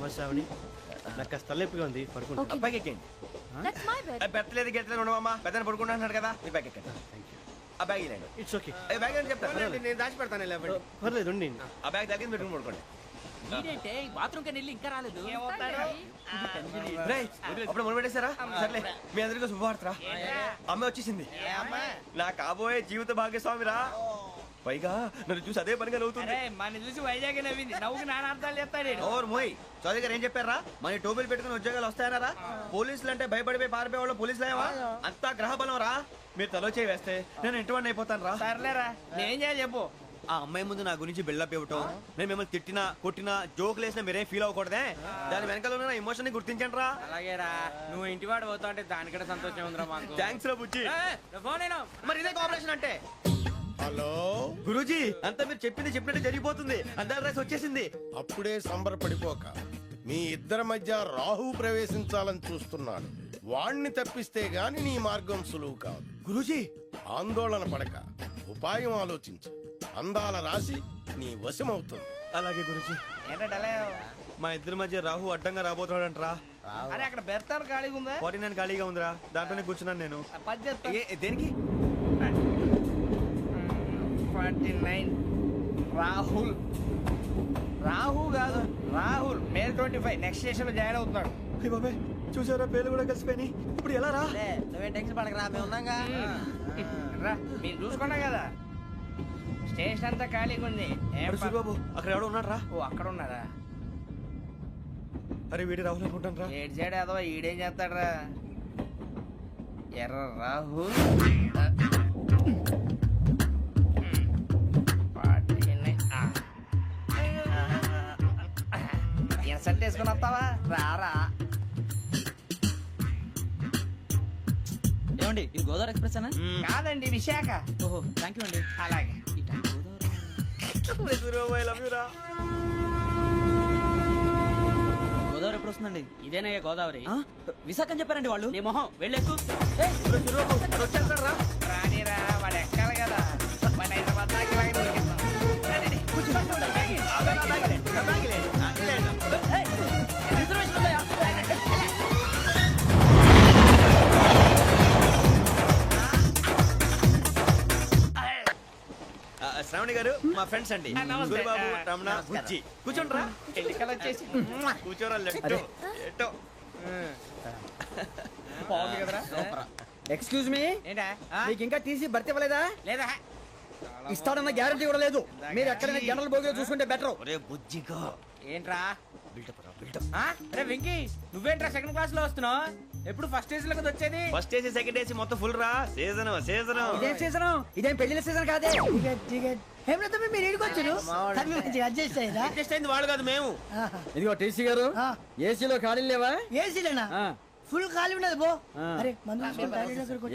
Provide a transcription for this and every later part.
నమస్కారం. నాకు కాస్త తలెప్పిగా ఉంది, పడుకుంటా. పైకి ఎక్కండి. పెట్టలేదు గెట్టలేదు ఉండవమ్మా, పెద్దని పడుకుంటున్నాడు కదా, మీ బ్యాగ్ ఎక్కండి. ఆ బ్యాగ్ ఇలాండి. It's okay. బ్యాగ్ అని చెప్తాను, నేను దాచి పెడతాను. పర్లేదు ఉండి. ఆ బ్యాగ్ తగ్గింది పెట్టుకుని పడుకోండి. బాత్రూమ్ వెళ్ళి ఇంకా రాలేదు. అప్పుడు మొదలు పెట్టేశారా? సర్లే, మీ అందరికీ శుభవార్తరా. అమ్మ వచ్చేసింది, నా కాబోయే జీవిత భాగ్యస్వామిరా. పైగా నన్ను చూసి అదే పనిగా నవ్వుతుంది. మన చూసి వైజాగ్ నవ్వింది, నవ్వుకి నాన్న అర్థాలు చెప్తాడు. ఓర్ మోయ్, చౌదరి గారు ఏం చెప్పారా? మన టోబీలు పెట్టుకుని ఉద్యోగాలు వస్తాయనరా? పోలీసులు అంటే భయపడిపోయి పారిపోయే వాళ్ళు పోలీసులు అయ్యవా? అంతా గ్రహ బలం రా. మీరు తలో చేయి వేస్తే నేను ఇంటివాడిని అయిపోతాను రా. సర్లేరా, నేనేం చేయాలి చెప్పు. ఆ అమ్మాయి ముందు నా గురించి బిల్డప్ ఇవ్వటం, నేను మిమ్మల్ని తిట్టినా కొట్టినా జోకులు వేసినా మీరేం ఫీల్ అవ్వకూడదే. దాని వెనకాల ఉన్న ఎమోషన్ ని గుర్తించండి రా. అలాగేరా, నువ్వు ఇంటివాడు పోతా అంటే దానికంటే సంతోషం ఉందిరా మాకు. థ్యాంక్స్ రా బుజ్జి. ఫోన్ అయినా మరి ఇదే కోఆపరేషన్ అంటే. హలో గురూజీ, అంతా మీరు చెప్పింది చెప్పినట్టు జరిగిపోతుంది. అందాల రైస్ వచ్చేసింది. అప్పుడే సంబరపడిపోక, మీ ఇద్దరి మధ్య రాహు ప్రవేశించాలని చూస్తున్నాడు. వాణ్ణి తప్పిస్తే గాని నీ మార్గం సులువు కాదు. గురూజీ, ఆందోళన పడక, ఉపాయం ఆలోచించు. అందాల రాశి నీ వశమవుతుంది. అలాగే గురూజీ. ఏంటంటే మా ఇద్దరి మధ్య రాహు అడ్డంగా రాబోతున్నాడంట్రా. అరే అక్కడ బెర్తాను ఖాళీగా ఉందా? 49 ఖాళీగా ఉందిరా, దాంట్లోనే కూర్చున్నాను నేను. దేనికి? 49 రాహుల్. రాహు కాదు, రాహుల్. మే 25 నెక్స్ట్ స్టేషన్ లో జాయిన్ అవుతున్నాడు. బాబాయ్, చూసారా, పేర్లు కూడా కలిసిపోయినాయి. ఇప్పుడు ఎలా రా? నువ్వే టెన్షన్ పడకరా, మేము ఉన్నాగా. రా, మీరు చూసుకున్నా కదా, స్టేషన్ అంతా ఖాళీగా ఉంది. బాబు, అక్కడ ఎవడో ఉన్నాడు రా. ఓ, అక్కడ ఉన్నారా? అరే వీడి రాహుల్ అనుకుంటాను రా. ఏడు సైడ్ అదో ఈడేం చేస్తాడరా? ఎర్ర రాహుల్. సెట్ వేసుకుని వస్తావా? రారా. ఏమండి, ఇది గోదావరి ఎక్స్ప్రెస్ అనా? కాదండి, విశాఖ. ఓహో, థ్యాంక్ యూ అండి. అలాగే. గోదావరి ఎప్పుడు వస్తుందండి? ఇదేనయ్య గోదావరి. విశాఖ అని చెప్పారండి వాళ్ళు. నీ మొహం వెళ్ళేకు. రానిరా, వాడు ఎక్కాలి కదా. మన హైదరాబాద్ దాకా ఇలాగే దొరికిస్తాం. రండి, కూర్చోండి. రిజర్వేషన్ ఉందా? శ్రావణి గారు మా ఫ్రెండ్స్ అండి. సూరిబాబు, రమణ, బుజ్జి. కూర్చోండి రా. ఎన్నికలు వచ్చేసి కూర్చోరా. లెట్టో ఎట్టో బాగుంది కదరా. ఎక్స్క్యూజ్ మీ, ఏంటా? మీకు ఇంకా టీసీ భర్తీ ఇవ్వలేదా? లేదా ఇస్తాడన్న గ్యారంటీ కూడా లేదు. మీరు ఎక్కడైనా జనరల్ బోగిలో చూసుకుంటే బెటర్. ఒరే బుజ్జిగా, ఏంట్రా? బిల్డప్ రా, బిల్డప్. అరే వెంకీ, నువ్వేంట్రా సెకండ్ క్లాస్ లో వస్తున్నావు? ఎప్పుడు ఫస్ట్ ఏసీ లో వచ్చేది? ఫస్ట్ ఏసీ సెకండ్ ఏసీ మొత్తం ఫుల్ రా. Season season. ఇదేం సీజన్? ఇదేం పెళ్లిన సీజన్ కాదే. మీరు ఇడికొచ్చారు, అడ్జస్ట్ అయ్యారా? అడ్జస్ట్ అయింది వాళ్ళు కాదు, మేము. ఇదిగో టీసీ గారు, ఏసీలో ఖాళీ లేవా? ఏసీలేనా? ఫుల్ ఖాళీ ఉండదు బో. అరే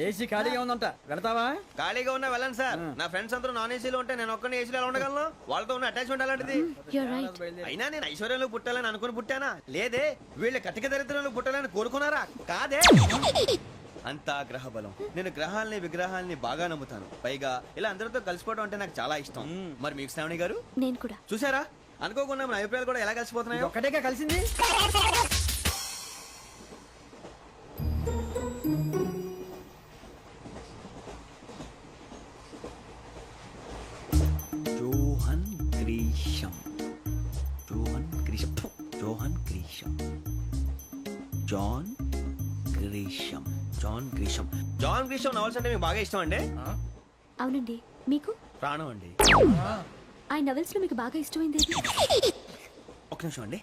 ఏసీ ఖాళీగా ఉందంట, వెళతావా? ఖాళీగా ఉన్నా వెళ్ళండి సార్. నా ఫ్రెండ్స్ అందరూ నాన్ ఏసీలో ఉంటే నేను ఒక్కనే ఏసీలో ఎలా ఉండగలను? వాళ్ళతో ఉన్న అటాచ్మెంట్ అలాంటిది. అయినా నేను ఐశ్వర్యంలో పుట్టాలని అనుకుని పుట్టానా? లేదే. వీళ్ళు కటిక దరిద్రంలో పుట్టాలని కోరుకున్నారా? కాదే. అంతా గ్రహ బలం. నేను గ్రహాలని విగ్రహాలని బాగా నమ్ముతాను. పైగా ఇలా అందరితో కలిసిపోవడం అంటే నాకు చాలా ఇష్టం. మరి మీకు శ్రావణి గారు? నేను కూడా. చూసారా, అనుకోకుండా మన అభిప్రాయాలు కూడా ఎలా కలిసిపోతున్నాయి. ఒకటేగా కలిసింది. Johan Grisham, Johan Grisham, Johan Grisham, John Grisham, John Grisham. John Grisham novels అంటే మీకు బాగా ఇష్టం అండి? అవునండి. మీకు? ప్రాణం అండి. ఆ నవెల్స్ లో మీకు బాగా ఇష్టమైంది? ఒక్క నిమిషం అండి.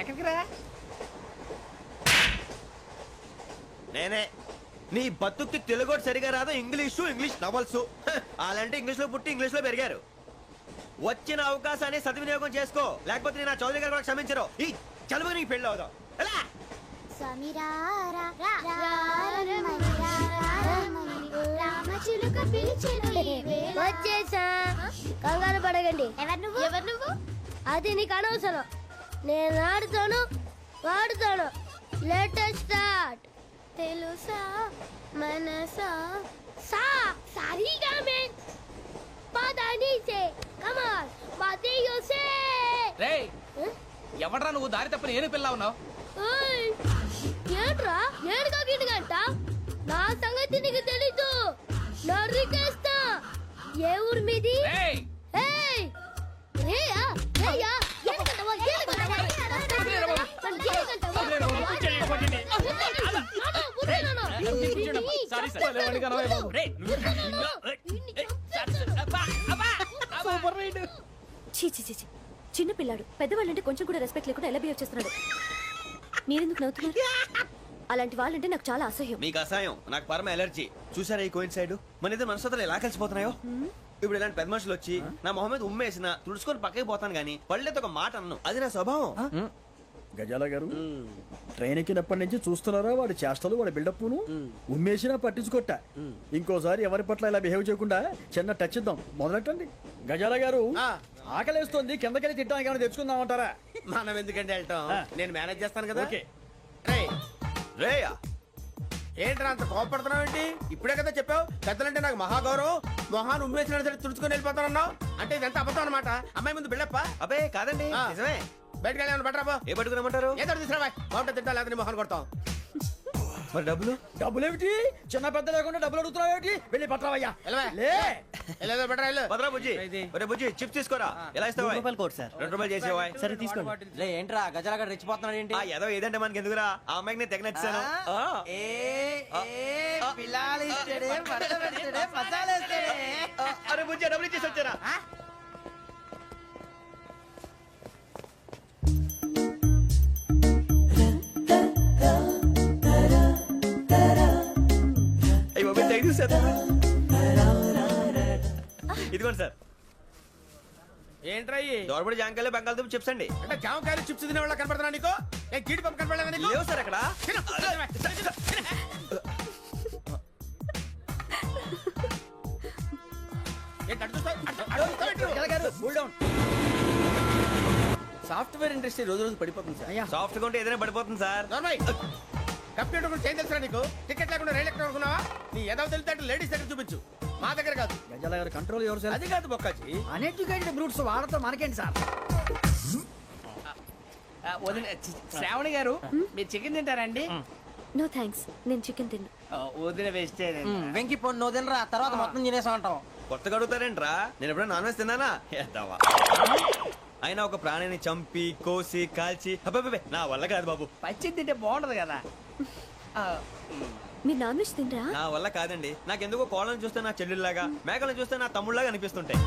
ఎక్కడికి రా? నేనే. నీ బతుక్కి తెలుగు సరిగా రాదు, ఇంగ్లీష్ నవల్స్. అలాంటి ఇంగ్లీష్ లో పుట్టి ఇంగ్లీష్ లో పెరిగారు. వచ్చిన అవకాశాన్ని సద్వినియోగం చేసుకో, లేకపోతే నేను చౌదరి గారు కూడా క్షమించరు. ఈ చదువు నీకు పెళ్ళి అవుదాం. వచ్చేసా, కంగారు పడగండి. ఎవరు నువ్వు? అది నీకు అనవసరం. నేను ఆడుతాను, వాడుతాను. Let start. తెలుసా మనసా సా సారీగా మే పదని సే కమాన్ బాతే యోసే. రేయ్, ఎవడ్రా నువ్వు దారి తప్ప నేను పిల్ల ఉన్నావు? ఓయ్ ఏంట్రా ఏడుగా గిడుగంట నా సంగతి నీకు తెలీదు నరికేస్తా ఏ ఊరు మీది ఏయ్ ఏయ్ రేయా రేయా ఏడుగంటవా ఏడుగంటవా సారీ సార్ రేయ్ సూపర్ రైడ్. చీ చీ చీ చీ. చిన్న పిల్లాడు పెద్దవాళ్ళంటే కొంచెం కూడా రెస్పెక్ట్ లేకుండా ఎలా బిహేవ్ చేస్తున్నాడు. మీరెందుకు నవ్వుతున్నారు? అలాంటి వాళ్ళంటే నాకు చాలా అసహ్యం. మీకు అసహాయం, నాకు పరమ ఎలర్జీ. చూసారా ఈ కోయిన్ సైడ్ మన ఇద్దరు మనసుతో ఎలా కలిసిపోతున్నాయో. ఇప్పుడు ఇలాంటి పెద్ద మనుషులు వచ్చి నా మొహం మీద ఉమ్మేసిన తుడుచుకొని పక్కకి పోతాను గానీ పళ్ళేతో ఒక మాట అన్ను. అది నా స్వభావం. గజాల గారు ట్రైన్ ఎక్కినప్పటి నుంచి చూస్తున్నారా వాడి చేష్టలు వాడి బిల్డప్ను ఉమ్మేసినా పట్టించుకోట. ఇంకోసారి ఎవరి పట్ల ఇలా బిహేవ్ చేయకుండా చిన్న టచ్ ఇద్దాం. మొదలెట్టండి. గజాల గారు ఆకలేస్తోంది, కిందకెళ్ళి తిట్టడానికి ఏమైనా తెచ్చుకుందామంటారా? మనం ఎందుకంటే వెళ్తాం, నేను మేనేజ్ చేస్తాను కదా. ఓకే. రేయా ఏంట్రా అంత కోపడుతున్నావు ఏంటి? ఇప్పుడే కదా చెప్పావు పెద్దలంటే నాకు మహాగౌరవం, మొహాన్ని ఉమ్మేసిన సరే తుడుచుకొని వెళ్ళిపోతానన్నావు. అంటే ఇదంతా అబద్ధం అనమాట. అమ్మాయి ముందు బిల్డప్ప. అబ్బే కాదండి, ఆ. నిజమే. బయటకు వెళ్ళాను బట్రాబో. ఏ పట్టుకురమ్మంటారు? ఏదో తీసుకురా బాగుంటుంది తింటా లేదా మొహాన్ని కొడతాం. మరి డబ్బులు? డబ్బులేమిటి? చిన్న పెద్ద లేకుండా డబ్బులు అడుగుతున్నావు ఏమిటి? వెళ్ళి పట్టరావయ్యా. వెళ్ళవా? లే వెళ్ళేదో బట్రా వెళ్ళు. భద్రా బుజ్జి, ఒరే బుజ్జి చిప్స్ తీసుకోరా. ఎలా ఇస్తావా? రూపాయలు కోట్ సార్. 2 రూపాయలు చేసేవా? సరే తీసుకోండి. లే ఏంట్రా గజాలగడ రెచ్చిపోతున్నాడు ఏంటి? ఆ ఏదో ఏదంటే మనకి ఎందుకురా, ఆ అమ్మాయికి నేను తెగ నచ్చాను. అరే బుజ్జి డబ్బులు ఇచ్చేసి వచ్చారా? అయ్యో తెగ చూసారు. ఇదిగోండి సార్. ఏంట్రా ఇయి? దోరబడి జాంకాయలు బంగాళదుంప చిప్స్ అండి. అంటే జామకాయలు చిప్స్ తినే వాళ్ళ కనపడుతున్నా నీకు? ఏ గీడి పంప కనపడలేదా నీకు? లేవు సార్ అక్కడ. తిను, తిను, తిను. ఏంటి అటు చూస్తావు? అటు చూస్తావు ఏంటి? గజాల గారు కూల్ డౌన్. సాఫ్ట్వేర్ ఇండస్ట్రీ రోజు రోజు పడిపోతుంది సార్. సాఫ్ట్ గా ఉంటే ఏదైనా పడిపోతుంది సార్. నార్మల్. కంప్యూటర్ గురించి ఏం తెలుసా నీకు? టికెట్ లేకుండా రైలు ఎక్కడ అనుకున్నావా? నీ ఏదో తెలితే లేడీస్ దగ్గర చూపించు, మా దగ్గర కాదు. గజాల గారు కంట్రోల్ ఎవరు సార్? అది కాదు బొక్కాజీ. అన్ఎడ్యుకేటెడ్ బ్రూట్స్ వాడతాం మనకేంటి సార్? శ్రావణి గారు మీరు చికెన్ తింటారండి? నో థ్యాంక్స్, నేను చికెన్ తిన్ను. వదిన వేస్తే వెంకి పొన్ను నువ్వు తినరా, తర్వాత మొత్తం తినేసా ఉంటాం. కొత్తగా అడుగుతారేంట్రా? నేను ఎప్పుడైనా నాన్ వెజ్ తిన్నానా? ఎద్దావా. అయినా ఒక ప్రాణిని చంపి కోసి కాల్చి అబ్బబ్బబ్బే, నా వల్ల కాదు బాబు. పచ్చి తింటే బాగుంటది కదా. మీరు నాన్ వెజ్ తినరా? నా వల్ల కాదండి. నాకెందుకో కోళ్ళని చూస్తే నా చెల్లెళ్ళలాగా, మేకలను చూస్తే నా తమ్ముళ్ళలాగా అనిపిస్తుంటాయి.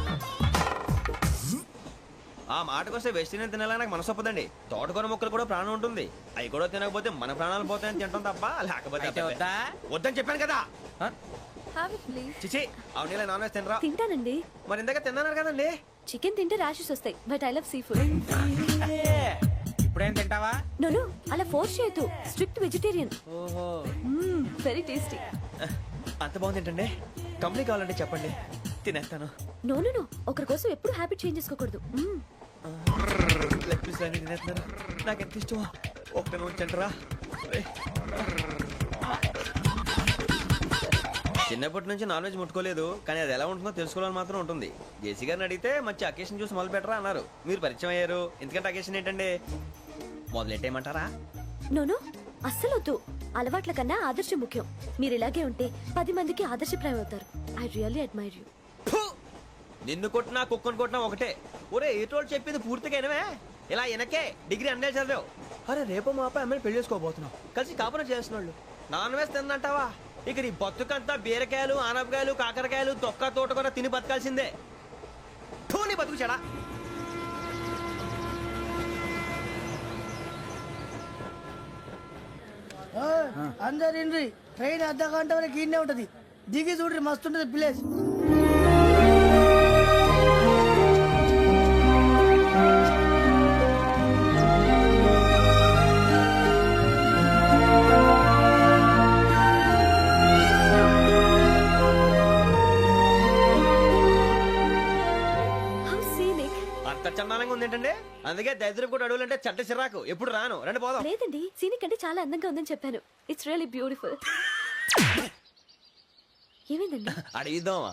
ఆ మాటకొస్తే వెస్టిరియన్ తినాలని నాకు మనసు ఒప్పదండి. తోటకూర మొక్కలు కూడా ప్రాణం ఉంటుంది. అవి కూడా తినకపోతే మన ప్రాణాలు పోతాయని తింటాం తప్ప లేకపోతే వద్దా? వద్దని చెప్పాను కదా. చిచి అవునీ నాన్ వెజ్ తినరా? తింటానండి. మరి ఇందాక తిన్నాను కదండి. చికెన్ తింటే ర్యాషెస్ వస్తాయి, but I love sea food. ఇప్పుడేం తింటావా? నో అలా ఫోర్స్ చేయొద్దు. Strict vegetarian. ఓహో వెరీ టేస్టీ. అంత బాగుంది ఏంటండి? కంపెనీ కావాలంటే చెప్పండి, తినేస్తాను. నో ఒకరి కోసం ఎప్పుడు హ్యాబిట్ చేంజ్ చేసుకోకూడదు. లెగ్ పీస్ అన్ని తినేస్తున్నాను. నాకు ఎంత ఇష్టం. ఒకటే ఉంచండిరా. చిన్నప్పటి నుంచి నాన్ వెజ్ ముట్టుకోలేదు, కానీ అది ఎలా ఉంటుందో తెలుసుకోవాలని మాత్రం ఉంటుంది. జేసీ గారిని అడిగితే మంచి అకేషన్ చూసి మొదలు పెట్టరా అన్నారు. మీరు పరిచయం అయ్యారు, ఎందుకంటే అకేషన్ ఏంటండి? మొదలెట్టేయమంటారా? నో అస్సలు వద్దు. అలవాట్ల కన్నా ఆదర్శం ముఖ్యం. మీరు ఇలాగే ఉంటే 10 మందికి ఆదర్శప్రాయం అవుతారు. I really admire you. నిన్ను కొట్టినా కుక్కను కొట్టినా ఒకటే. ఒరే ఏటోళ్ళు చెప్పింది పూర్తిగా వినవే. ఇలా వెనకే డిగ్రీ అన్నే చదివావు. అరే రేపు మా అబ్బాయి అమ్మాయిని పెళ్లి చేసుకోబోతున్నావు, కలిసి కాపురం చేసిన వాళ్ళు నాన్ వెజ్ తిందంటావా? ఇక నీ బతుకంతా బీరకాయలు ఆనపకాయలు కాకరకాయలు తొక్క తోట కూడా తిని బతకాల్సిందే. నీ బతుకు చెడా. అందరు ఇండ్రి ట్రైన్ అర్ధ గంట వరకు ఇన్నే ఉంటది. దిగి చూడ్రి మస్తు ఉంటది ప్లేస్. చందానంగా ఉంది ఏంటంటే, అందుకే దరిద్రం కూడా అడవులంటే చెడ్డ చిరాకు. ఎప్పుడు రాను, రండి పోదాం. లేదండి, సీనిక్ అంటే చాలా అందంగా ఉందని చెప్పాను. It's really beautiful. ఏమైందండి? అడిగిద్దామా?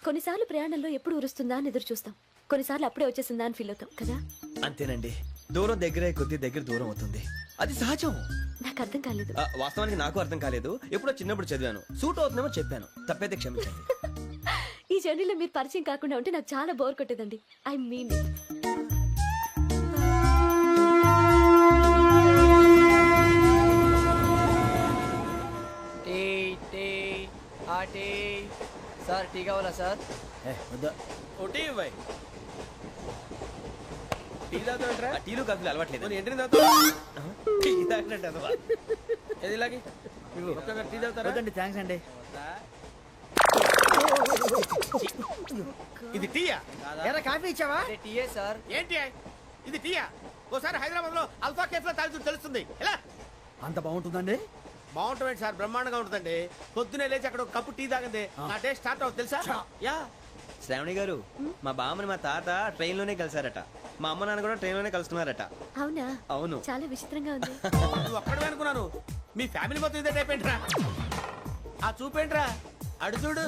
కొన్నిసార్లు ప్రయాణంలో ఎప్పుడు ఉరుస్తుందా అని ఎదురు చూస్తాం. కొన్నిసార్లు అప్పుడే వచ్చేసిందా అని ఫీల్ అవుతాం కదా. అంతేనండి, దూరం దగ్గరే కొద్ది దగ్గర దూరం అవుతుంది, అది సహజం. నాకు అర్థం కాలేదు. వాస్తవానికి నాకు అర్థం కాలేదు, ఎప్పుడో చిన్నప్పుడు చదివాను, సూట్ అవుతుందేమో చెప్పాను, తప్పైతే క్షమించండి. ఈ జర్నీలో మీరు పరిచయం కాకుండా ఉంటే నాకు చాలా బోర్ కొట్టేదండి. ఐ మీన్ టీ టీ ఆ టీ సార్ టీ కావాలా సార్? వద్దా. ఒకటి ఇవ్వాయి. టీ తాగుతాంట్రా? టీలు కాఫీలు అలవాట్లేదు. ఏంటి తాగుతా? టీ తాగినట్టు అదవా. ఏది ఇలాగే టీ తాగుతారా? వద్దండి, థ్యాంక్స్ అండి. ఇది టీయా? ఎరా కాఫీ ఇచ్చావా? టీయే సార్. ఏంటి ఇది టీయా? ఓసారి హైదరాబాద్ లో అల్ఫా కేఫ్ లో తాగుతూ తెలుస్తుంది. ఎలా అంత బాగుంటుందండి? బాగుంటుంది సార్, బ్రహ్మాండంగా ఉంటుందండి. పొద్దునే లేచి అక్కడ ఒక కప్పు టీ తాగింది నా డే స్టార్ట్ అవుతుంది తెలుసా? యా శ్రావణి గారు, మా బామ్మని మా తాత ట్రైన్ లోనే కలిసారట, మా అమ్మ నాన్న కూడా ట్రైన్ లోనే కలుస్తున్నారట. అవునా? అవును. చాలా విచిత్రంగా ఉంది. నువ్వు ఒక్కడే అనుకున్నాను, మీ ఫ్యామిలీ మొత్తం ఇదే టైప్ ఏంట్రా? ఆ చూపేంట్రా, అడు చూడు.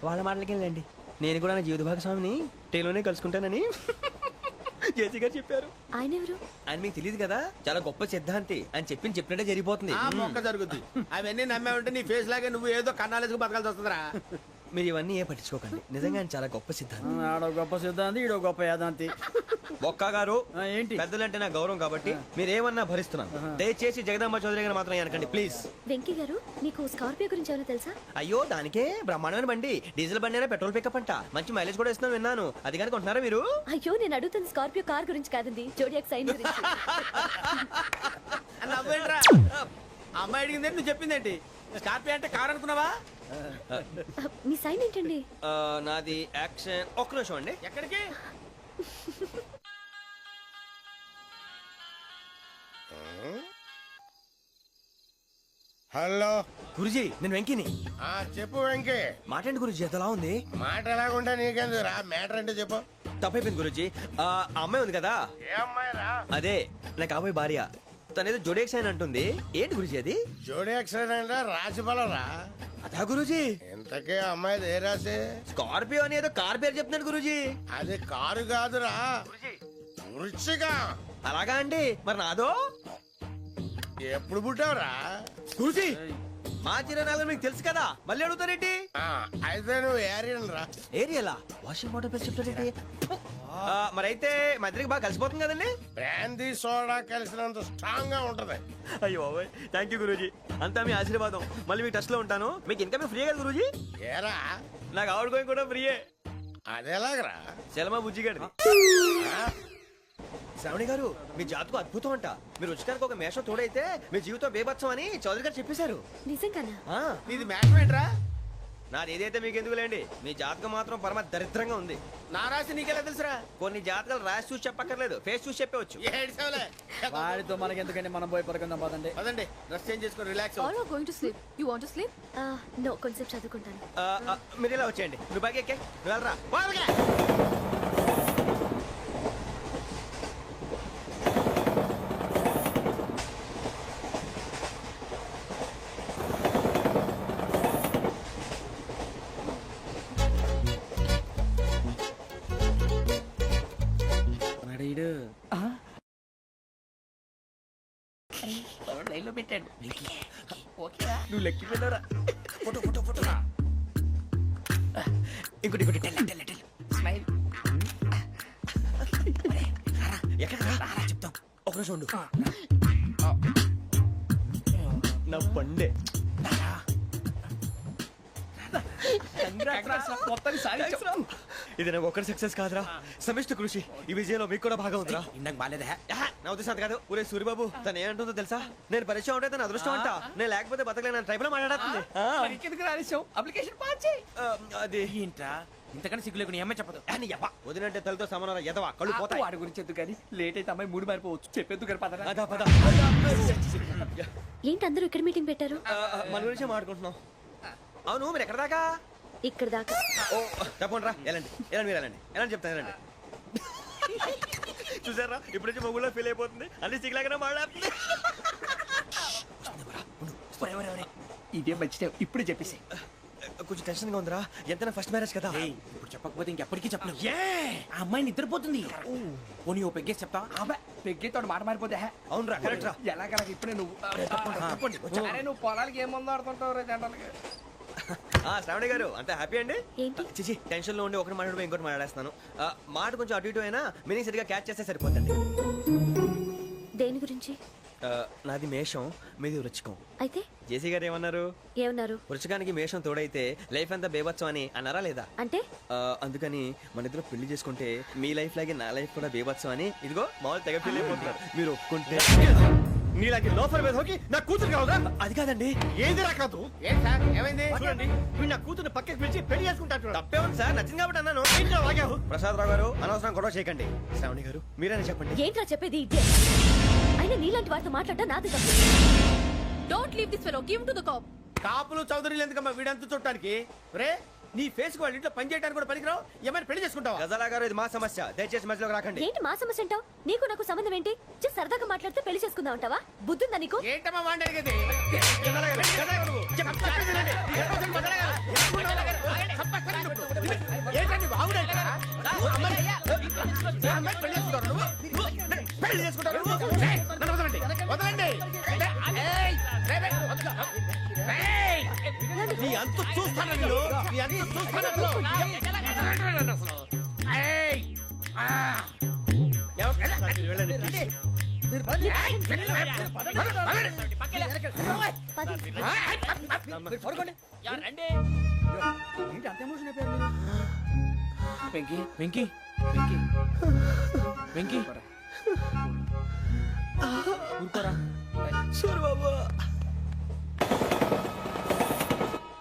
వాళ్ళ మాటలకి వెళ్ళండి, నేను కూడా నా జీవిత భాగస్వామిని ట్రైన్ లోనే కలుసుకుంటానని జేసీ గారు చెప్పారు. ఆయన ఎవరు? ఆయన మీకు తెలియదు కదా, చాలా గొప్ప సిద్ధాంతి అని చెప్పినట్టే జరిగిపోతుంది. ఆ మొక్క జరుగుద్ది. అవన్నీ నమ్మే ఉంటే నీ ఫేస్ లాగే నువ్వు ఏదో కన్నాలేసుకు బతకాల్సి వస్తుందిరా. మీరు ఇవన్నీ ఏ పట్టించుకోకండి, నిజంగా ఆయన చాలా గొప్ప సిద్ధాంతి. ఆడో గొప్ప సిద్ధాంతి, ఈడో గొప్ప యాదాంతి. ఒక్క గారు, ఏంటి? పెద్దలంటే నా గౌరవం కాబట్టి మీరేమన్నా భరిస్తున్నాను. దయచేసి జగదాంబ చౌదరి గారు మాత్రం అనకండి ప్లీజ్. వెంకీ గారు, మీకు స్కార్పియో గురించి ఏమైనా తెలుసా? అయ్యో దానికే బ్రహ్మాండమైన బండి, డీజిల్ బండి అయినా పెట్రోల్ పికప్ అంట, మంచి మైలేజ్ కూడా ఇస్తున్నాను విన్నాను. అది కానీ కొంటున్నారా మీరు? అయ్యో, నేను అడుగుతుంది స్కార్పియో కార్ గురించి కాదండి, జోడియాక్ సైన్ గురించి. నవ్వేంట్రా? అమ్మాయి అడిగింది నువ్వు చెప్పిందేంటి? స్కార్పియో అంటే కారు అనుకున్నావా? మీ సైన్ ఏంటండి? నాది యాక్షన్. ఒక్క నిమిషం అండి. ఎక్కడికి? హలో గురుజీ, నేను వెంకిని. చెప్పు వెంకీ. మాట్లాడండి గురుజీ, ఎంతలా ఉంది? మాట ఎలాగుంటా నీకెందుకు రా, మ్యాటర్ అంటే చెప్పు. తప్పైపోయింది గురుజీ. ఆ అమ్మాయి ఉంది కదా, ఏ అమ్మాయి రా? అదే నా కాబోయే భార్య, తనేదో జోడేక్స్ అని అంటుంది. ఏంటి గురుజీ అది? జోడి యాక్సిడెంట్ రాసి రా. అదా గురుజీ? ఇంతకే అమ్మాయి ఏ రాసి? స్కార్పియో అని ఏదో కార్ పేరు చెప్తున్నాడు గురుజీ. అది కారు కాదురా, వృచ్చిక. అలాగా అండి, మరి నాదో? ఎప్పుడు పుట్టావురా? గురుజీ, మా చిరనాలు మీకు తెలుసు కదా, మళ్ళీ అడుగుతారేంటి? అయితే నువ్వు ఏరియన్ రా. ఏరియలా? వాషింగ్ వాటర్ పేరు చెప్తారేంటి? మరైతే మా ఇద్దరికి బాగా కలిసిపోతుంది కదండి. బ్రాందీ సోడా కలిసినంత స్ట్రాంగ్ గా ఉంటది. అయ్యో థ్యాంక్ యూ గురూజీ, అంతా మీ ఆశీర్వాదం. మళ్ళీ మీకు టచ్ లో ఉంటాను. మీకు ఇన్కమ్ ఫ్రీ కదా గురూజీ? ఏరా, నాకు ఆవిడ గోయింగ్ కూడా ఫ్రీయే. అదేలాగరా? చలమా బుజ్జి గారిది. శ్రావణి గారు, మీ జాతకు అద్భుతం అంట. మీరు రుచికారికి ఒక మేషం తోడైతే మీ జీవితం బేబత్సం అని చౌదరి గారు చెప్పేశారు. నిజంగానా? నీది మ్యాటర్ ఏంట్రా? నాది ఏదైతే మీకు ఎందుకు లేండి, మీ జాతకం మాత్రం పరమ దరిద్రంగా ఉంది. నా రాసి నీకెలా తెలుసురా? కొన్ని జాతకాలు రాసి చూసి చెప్పక్కర్లేదు, ఫేస్ చూసి చెప్పవచ్చు. వాడితో మనకి ఎందుకంటే, మనం పోయి పడుకుందాం పదండి. పదండి, డ్రెస్ చేంజ్ చేసుకొని relax. All are going to sleep. You want to sleep? No, కొంచెం చదువుకుంటాను. మీరు ఇలా వచ్చేయండి. నువ్వు బాగా ఎక్కే, నువ్వు వెళ్ళరా. లైన్లో పెట్టాడు. నువ్వు లెక్కి వెళ్ళరా. Photo photo photo. ఇంకోటి ఇంకోటి. స్మైల్. ఎక్కడ చెప్తాం, ఒక రోజు ఉండు. నా పండే. ఇది నాకు ఒక్కడి సక్సెస్ కాదురా, సమిష్టి కృషి. ఈ విజయంలో మీకు కూడా భాగం ఉందిరా. ఇందాక బాలేదా? నా ఉద్దేశం కాదు. ఊరే సూరిబాబు, తను ఏమంటుందో తెలుసా? నేను పరిచయం ఉంటే తన అదృష్టం అంట, నేను లేకపోతే బతకలేను ట్రైబ్ లో మాట్లాడుతుంది. ఎందుకు రాలేసావు? అప్లికేషన్ పాస్ చేయి. అది ఏంట్రా ఇంతకన్నా సిగ్గు లేకుండా ఏమై చెప్పదు. వదినంటే తలతో సమానం ఎదవా, కళ్ళు పోతాయి. వాడి గురించి ఎందుకు కానీ లేట్ అయితే అమ్మాయి మూడు మారిపోవచ్చు. చెప్పేందుకు గారు పదరా. అదా పద. ఏంటి అందరూ ఇక్కడ మీటింగ్ పెట్టారు? మన గురించే మాట్లాడుకుంటున్నాం. అవును, మీరు ఎక్కడ దాకా? ఇక్కడ దాకా. ఓ తప్పకుండా రా, వెళ్ళండి వెళ్ళండి, మీరు వెళ్ళండి వెళ్ళండి, చెప్తాను వెళ్ళండి. చూసారా, ఇప్పుడు నుంచి మొగుల్లో ఫీల్ అయిపోతుంది, అన్ని సిగ్లాగానే మాట్లాడుతుంది. ఇదే మంచి టైం, ఇప్పుడే చెప్పేసి. కొంచెం టెన్షన్ గా ఉందిరా. ఎంతైనా ఫస్ట్ మ్యారేజ్ కదా. ఇప్పుడు చెప్పకపోతే ఇంకెప్పటికీ చెప్పలేదు. ఆ అమ్మాయి నిద్రపోతుంది. పోనీ ఓ పెగ్గేసి చెప్తా. పెగ్గేతో మాట మారిపోతే అవునరా, కరెక్ట్ రా. ఎలాగలా ఇప్పుడే నువ్వు అరే నువ్వు పొలాలకి ఏముందో ఆడుతుంటావు రే జంటలకి. శ్రావణి గారు అంత హ్యాపీ అండి? ఏంటి? చిచి టెన్షన్ లో ఉండి ఒకటి మాట్లాడిపోయి ఇంకోటి మాట్లాడేస్తున్నాను. మాట కొంచెం అటు ఇటు అయినా మీనింగ్ సరిగా క్యాచ్ చేస్తే సరిపోతుంది. దేని గురించి? నాది మేషం, మీది వృచ్చికం. అయితే జేసీ గారు ఏమన్నారు? ఏమన్నారు? వృచ్చికానికి మేషం తోడైతే లైఫ్ అంతా బేబత్సం అని అన్నారా లేదా? అంటే అందుకని మన ఇద్దరు పెళ్లి చేసుకుంటే మీ లైఫ్ లాగే నా లైఫ్ కూడా బేబత్సం అని ఇదిగో మామూలు తెగ పెళ్లి అయిపోతున్నారు. మీరు ఒప్పుకుంటే నీలాంటి లోఫర్ మీద హోకి నా కూతురు కావదా? అది కాదండి. ఏది రాకదు? ఏం సార్ ఏమైంది? చూడండి వీడు నా కూతురు పక్కకి పిలిచి పెళ్లి చేసుకుంటాడు. తప్పే ఉంది సార్, నచ్చింది కాబట్టి అన్నాను. ప్రసాద్ రావు గారు అనవసరం గొడవ చేయకండి. శ్రావణి గారు మీరైనా చెప్పండి. ఏంట్రా చెప్పేది? ఇదే అయినా నీలాంటి వారితో మాట్లాడటం నాది తప్పు. Don't leave this fellow, give to the cop. కాపులు చౌదరులు ఎందుకమ్మా వీడంతా చూడటానికి? రే నీ ఫేస్ వాళ్ళ ఇంట్లో పని చేయడానికి కూడా పనికిరావు. ఏమైనా పెళ్లి చేసుకుంటావా? గజాలా గారు ఇది మా సమస్య, దయచేసి మధ్యలోకి రాకండి. ఏంటి మా సమస్య అంటావు? నీకు నాకు సంబంధం ఏంటి? జస్ట్ సరదాగా మాట్లాడితే పెళ్లి చేసుకుందాం అంటావా? బుద్ధుందా నీకు? ఏంటమ్మా వాడి అడిగేది? ఏంటండి బాగుండేది? పెళ్లి చేసుకుంటారు. వదలండి. నీ అంత చూస్తాను నేను. నీ అంత చూస్తాను అసలు. వెంకీ వెంకీ వెంకీ వెంకీ ఊరుకోరా.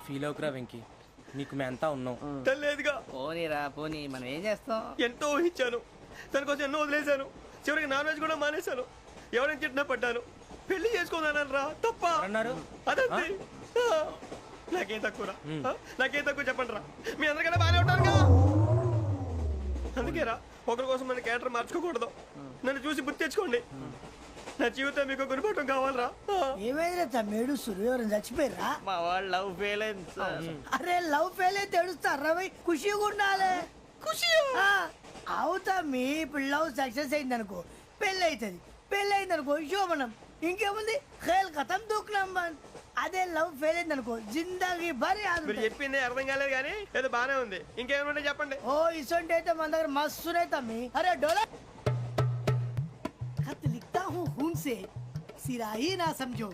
ఫీల్ అవుకురా వెంకీ, నీకు మేమంతా ఉన్నాం. తెలియదుగా. పోనీరా పోనీ, మనం ఏం చేస్తాం? ఎంతో ఊహించాను, తన కోసం ఎన్నో వదిలేశాను. చివరికి నాన్ వెజ్ కూడా మానేశాను. ఎవరైనా తిట్టినా పడ్డాను. పెళ్లి చేసుకున్నాను రా, తప్ప అన్నారు. అదంతే. నాకేం తక్కువరా? నాకేం తక్కువ చెప్పండి రా. మీ అందరికన్నా బాగానే ఉంటారుగా. అందుకేరా ఒకరి కోసం మన క్యారెక్టర్ మార్చుకోకూడదు. నన్ను చూసి గుర్తు తెచ్చుకోండి. నా జీవితం మీకు గురిపటం కావాలరా. ఏమైందిరా తమ్మేడు సూర్యవరం చచ్చిపోయిరా? మా వాళ్ళు లవ్ ఫెయిల్ అయింది సార్. అరే లవ్ ఫెయిల్ అయితే ఏడుస్తారా? ఖుషిగా ఉండాలి. ఖుషి అవుతా. మీ ఇప్పుడు లవ్ సక్సెస్ అయింది అనుకో పెళ్ళి అవుతుంది. పెళ్ళి అయింది అనుకో శోభనం. ఇంకేముంది? ఖేల్ కథం దూకునాం. అదే లవ్ ఫెయిల్ అయింది అనుకో జిందాగీ భారీ. మీరు చెప్పింది అర్థం కాలేదు కానీ ఏదో బానే ఉంది. ఇంకేమైనా చెప్పండి. ఓ ఇసొంటి అయితే మన దగ్గర మస్తున్నాయి తమ్మి. అరే డోలా खत लिखता हूँ खून से, सिरा ही ना समझो,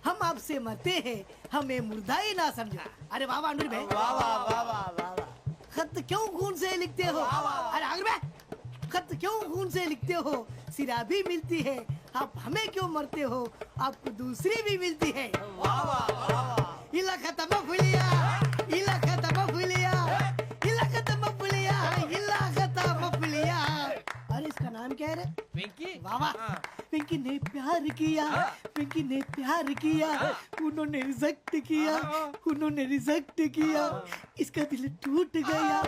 हम आपसे मरते हैं, हमें मुर्दा ही ना समझो. अरे वाह वाह भाई, वाह वाह वाह वाह वाह. खत क्यों खून से लिखते हो? अरे आगे भाई, खत क्यों खून से लिखते हो? सिरा भी मिलती है, आप हमें क्यों मरते हो? आपको दूसरी भी मिलती है. वाह वाह वाह. इला खत्म फुलिया, इला खत्म फुलिया, इला खत्म फुलिया, इला खत्म फुलिया. अरे इसका नाम क्या है रे? వెంకీ वाह पिंकी ने प्यार किया, पिंकी ने प्यार किया, उन्होंने रिजेक्ट किया, उन्होंने रिजेक्ट किया, इसका दिल टूट गया.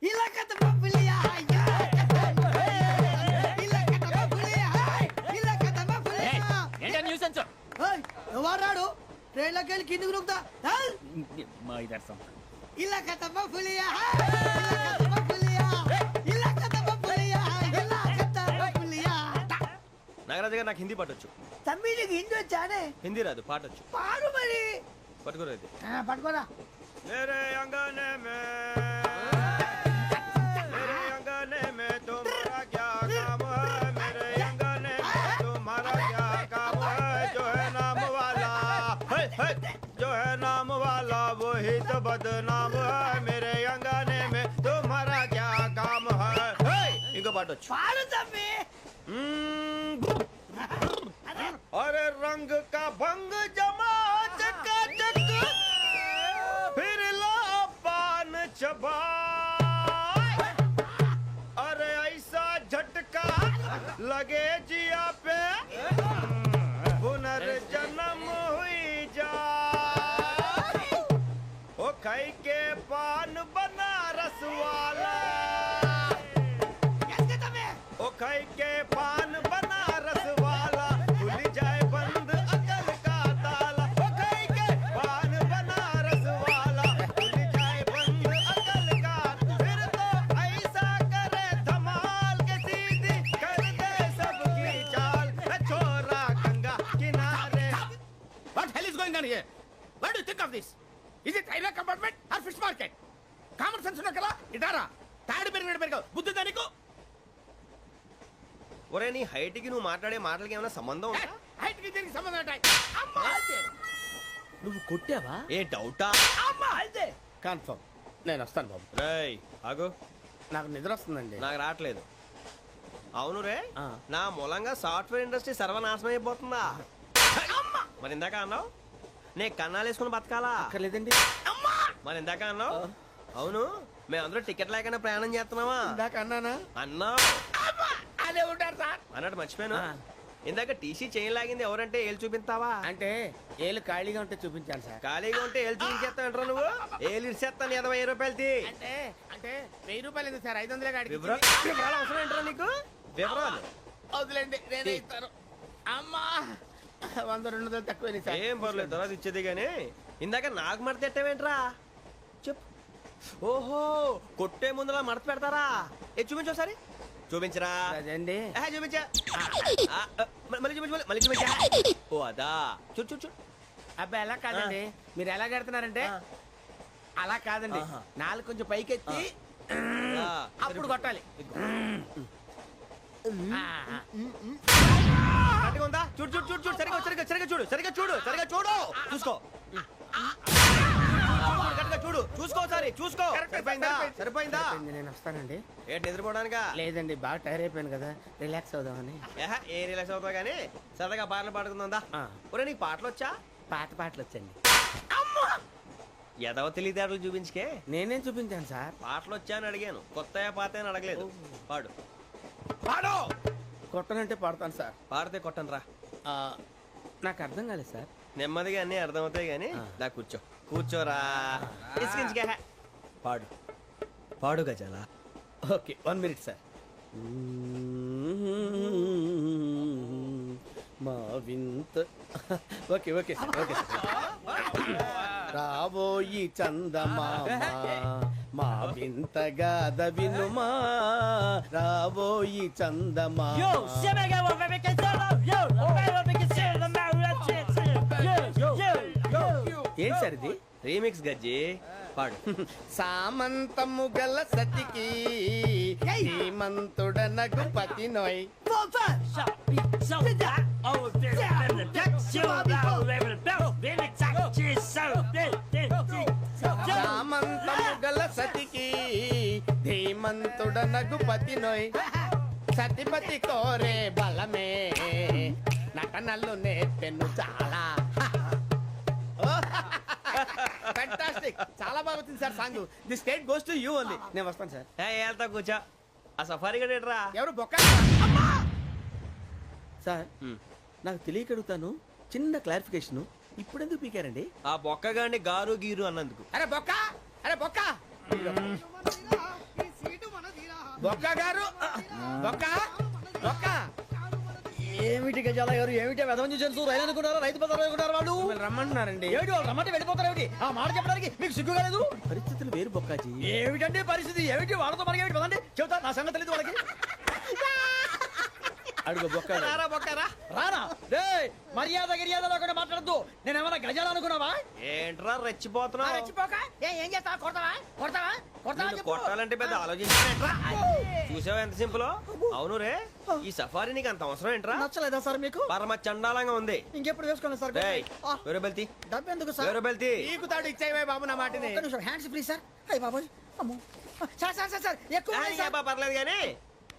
इलाका तो बबलिया, इलाका तो बबलिया, इलाका तो बबलिया. ఏంటా న్యూసెన్స్? ओए ఎవరు రాడు? ట్రైన్ లోకి వెళ్ళి కిందికి నొక్కుతా. మా ఇదర్సం इलाका तो बबलिया, इलाका तो बबलिया, इलाका तो बबलिया, इलाका तो बबलिया. నాగరాజు గారు నాకు హిందీ పాటొచ్చు. తమ్మి నీకు హిందీ వచ్చానే? హిందీ రాదు, పాటొచ్చు. పాడు మరి. పట్టుకోలేదు. పట్టుకోరా. मेरे अंगने में मेरे अंगने में तुम्हारा क्या काम है? मेरे अंगने में तुम्हारा क्या काम है? जो है नाम वाला जो है नाम वाला वही तो बदनाम है. मेरे अंगने में तुम्हारा क्या काम है? इनको पाटो. పాడు తమ్మి. अरे रंग का भंग जमा चकाचक फिर ला पान चबा. अरे ऐसा झटका लगे जिया पे पुनर्जन्म हुई जा. ओ खाई के पान बनारस वाला, ओ खाई के पान बनारस वाला खुल जाए बंद अकल का ताला. ओ खाई के पान बनारस ఆఫ్ దిస్ ఇది railway compartment or fish market? Common sense ఉన్నా కదా ఇటారా తాడు పెరిగాడు బుద్ధి దానికి. ఒరే నీ హైట్ కి నువ్వు మాట్లాడే మాటలకి ఏమైనా సంబంధం ఉందా? హైట్ కి దీనికి సంబంధం ఉంటాయి. అమ్మా నువ్వు కొట్టావా? ఏ డౌటా? అమ్మా అయితే కన్ఫర్మ్ నేను వస్తాను బాబు. రేయ్ ఆగు, నాకు నిద్ర వస్తుందండి. నాకు రావట్లేదు. అవును రే, నా మూలంగా సాఫ్ట్వేర్ ఇండస్ట్రీ సర్వనాశనం అయిపోతుందా? మరి ఇందాక అన్నావు నే కన్నాలు వేసుకుని బతకాలా? అక్కర్లేదండి. మరి ఇందాక అన్నావు అవును మేమందరూ టికెట్ లేకుండా ప్రయాణం చేస్తున్నావా? ఇందాక అన్నానా? అన్నావు. అదే ఉంటారు సార్. అన్నట్టు మర్చిపోయాను, ఇందాక టీసీ చేయి లాగింది ఎవరంటే ఏళ్ళు చూపిస్తావా? అంటే ఏళ్ళు ఖాళీగా ఉంటే చూపించాను సార్. ఖాళీగా ఉంటే ఏళ్ళు చూపించేస్తావు నువ్వు? ఏళ్ళు ఇచ్చేస్తాను 20 రూపాయలది. అంటే అంటే 1000 రూపాయలు ఎందుకు సార్? 500 కాడికి వివరాలు అవసరం ఏంట్రా నీకు? వివరాలు వదిలేండి, నేనే ఇస్తాను. అమ్మా 100-200 తక్కువ సార్. ఏం పర్లేదు, తర్వాత ఇచ్చేది గానీ ఇందాక నాకు మడత ఎట్టవేంట్రా చెప్పు. ఓహో కొట్టే ముందులా మడత పెడతారా? ఏ చూపించు ఒకసారి. చూపించరా? అదండి చూపించా. మళ్ళీ చూపించు, మళ్ళీ చూపించా. ఓ అదా, చూడు చూడు చూడు. అబ్బాయి ఎలా కాదండి, మీరు ఎలా కడుతున్నారంటే అలా కాదండి. నాలుగు కొంచెం పైకెత్తి అప్పుడు కొట్టాలి. కరెక్ట్గా ఉందా? చూడు చూడు చూడు చూడు, సరిగా సరిగా సరిగా చూడు, సరిగా చూడు, సరిగా చూడు, చూసుకో. కరెక్ట్గా చూడు, చూసుకో ఒకసారి, చూసుకో. సరిపోయిందా? సరిపోయిందా? నేను వస్తానండి. ఏంటి నిద్రపోవడానికా? లేదండి, బాగా టైర్ అయిపోయాను కదా, రిలాక్స్ అవుదామని. ఏ రిలాక్స్ అవుతావు కానీ సరదాగా పాటలు పాడుకుందా? ఒరే నీకు పాటలు వచ్చా? పాత పాటలు వచ్చండి. ఎదవ తెలివితేటలు చూపించుకే. నేనేం చూపించాను సార్? పాటలు వచ్చా అని అడిగాను, కొత్త పాత అని అడగలేదు. పాడు పాడు. కొట్టనంటే పాడతాను సార్. పాడితే కొట్టను రా. నాకు అర్థం కాలేదు సార్. నెమ్మదిగా అన్నీ అర్థమవుతాయి కానీ నా కూర్చో. కూర్చోరా. ఇసుకించుకే. పాడు పాడు గజాల. Okay 1 minute sir. మా వింత. Okay okay sir, okay sir. రాబోయి చందమామ మా వింత గాథ వినుమా, రాబోయి చందమామ. ఏం సార్ ఇది? రీమిక్స్ గజ్జి. పాడు. సామంతము గల సతికి శ్రీమంతుడనగు పతి నోయ్. సామంతము గల సతికి ధీమంతుడనగు పతి నోయ్. సతిపతి కోరే బలమే నటనలు నేర్పెను చాలా. ఫ్యాంటాస్టిక్, చాలా బాగా వచ్చింది sir song. The state goes to you only. నేను వస్తాను సార్. వెళ్తా కూర్చో. ఆ సఫారీ గడేట్రా? ఎవరు బొక్క సార్? నాకు తెలియక అడుగుతాను, చిన్న క్లారిఫికేషన్. ఇప్పుడు ఎందుకు పీకారండి? ఆ బొక్కగాడిని గారు గీరు అన్నందుకు. అరే బొక్క, అరే బొక్క, బొక్క గారు, బొక్క బొక్క. ఏమిటి గజాల గారు, ఏమిటి వెదవం చూసారు? రైలు అనుకున్నారా? రైతు బజార్ అనుకున్నారు వాళ్ళు? రమ్మంటున్నారండి. ఏమిటి వాళ్ళు రమ్మంటే వెళ్ళిపోతారు? ఏమిటి ఆ మాట చెప్పడానికి మీకు సిగ్గుగా లేదు? పరిస్థితులు వేరు బొక్కాజీ. ఏమిటండి పరిస్థితి? ఏమిటి వాళ్ళతో మనకి ఏమిటి పదండి చెబుతా, నా సంగతి తెలియదు వాళ్ళకి. అడుగు బొక్క. రారా బొక్కరా. రానా? రే మర్యాద గిర్యాద లేకుండా మాట్లాడద్దు. నేనేమన్నా గజాలు అనుకున్నావా? ఏంట్రా రెచ్చిపోతున్నావు? ఏం చేస్తావా? కొడతావా? కొడతావా? కొడతావా? నిన్ను కొట్టాలంటే పెద్ద ఆలోచించానేంట్రా? చూసావా ఎంత సింపుల్? అవును రే, ఈ సఫారీ నీకు అంత అవసరం ఏంట్రా? నచ్చలేదా సార్ మీకు? పరమ చండాలంగా ఉంది. ఇంకెప్పుడు వేసుకోండి సార్. డేయ్, వేరే బెల్తి, డబ్బు ఎందుకు సార్? వేరే బెల్తి. నీకు తాడు ఇచ్చేవే బాబు నా మాటని. ఒక్క నిమిషం, హ్యాండ్స్ ఫ్రీ సార్. అయ్య బాబోయ్, అమ్మో. సార్ సార్ సార్ సార్ ఎక్కువ ఉన్నాయి సార్. పర్లేదు కానీ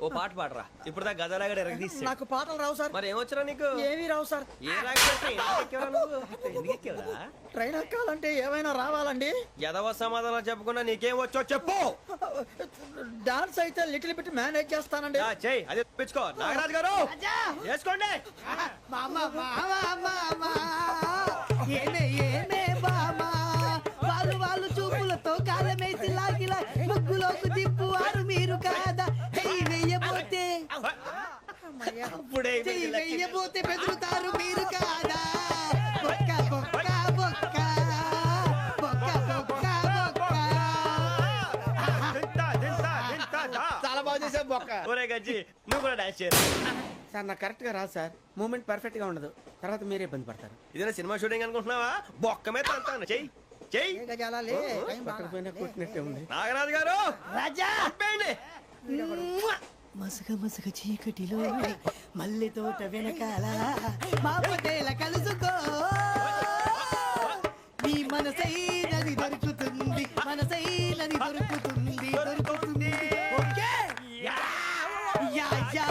ఓ పాట పాడరా. ఇప్పుడు దా గదలాగడ ఎరగ తీసి. నాకు పాటలు రావు సార్. మరి ఏమొచ్చరా నీకు? ఏమీ రావు సార్. ఏ రాకపోతే ట్రైన్ ఎక్కాలంటే ఏమైనా రావాలండి? ఎదవ సమాధానం చెప్పకుండా నీకేం వచ్చో చెప్పు. డాన్స్ అయితే లిటిల్ బిట్ మేనేజ్ చేస్తానండి. చెయ్యి, అదే తెప్పించుకో. నాగరాజు గారు చేసుకోండి. మామా మామా మామా ఏమే ఏమే బామా, వాళ్ళు వాళ్ళు చూపులతో కాలమేసి లాగిలా ముగ్గులోకి తిప్పువారు మీరు కాదా? చెయ్యి వెయ్యబోతే అప్పుడే చెయ్యి వెయ్యబోతే బెదురుతారు మీరు కాదా? బొక్క బొక్క బొక్క బొక్క బొక్క బొక్క. దింతా, దింతా, దింతా, దా. చాలా బాగా చేసావు బొక్క. ఒరే గజ్జి, నువ్వు కూడా డాన్స్ చేయరా? సార్ నాకు కరెక్ట్ గా రాదు సార్. మూమెంట్ పర్ఫెక్ట్ గా ఉండదు. తర్వాత మీరే ఇబ్బంది పడతారు. ఇదేనా సినిమా షూటింగ్ అనుకుంటున్నావా? బొక్క మీద అంటాను. చెయ్యి చెయ్యి. ఏ గజాల లే, టైం పక్కన బాగా. పోయినా కొట్టినట్టే ఉంది. నాగరాజు గారు రాజా ఆపేయండి. మసగ మసగ చీకటిలో మల్లె తోట వెనకాల మా పటేల కలుసుకో నీ మనసైనది దొరుకుతుంది, మనసైనది దొరుకుతుంది, దొరుకుతుంది. Okay yeah yeah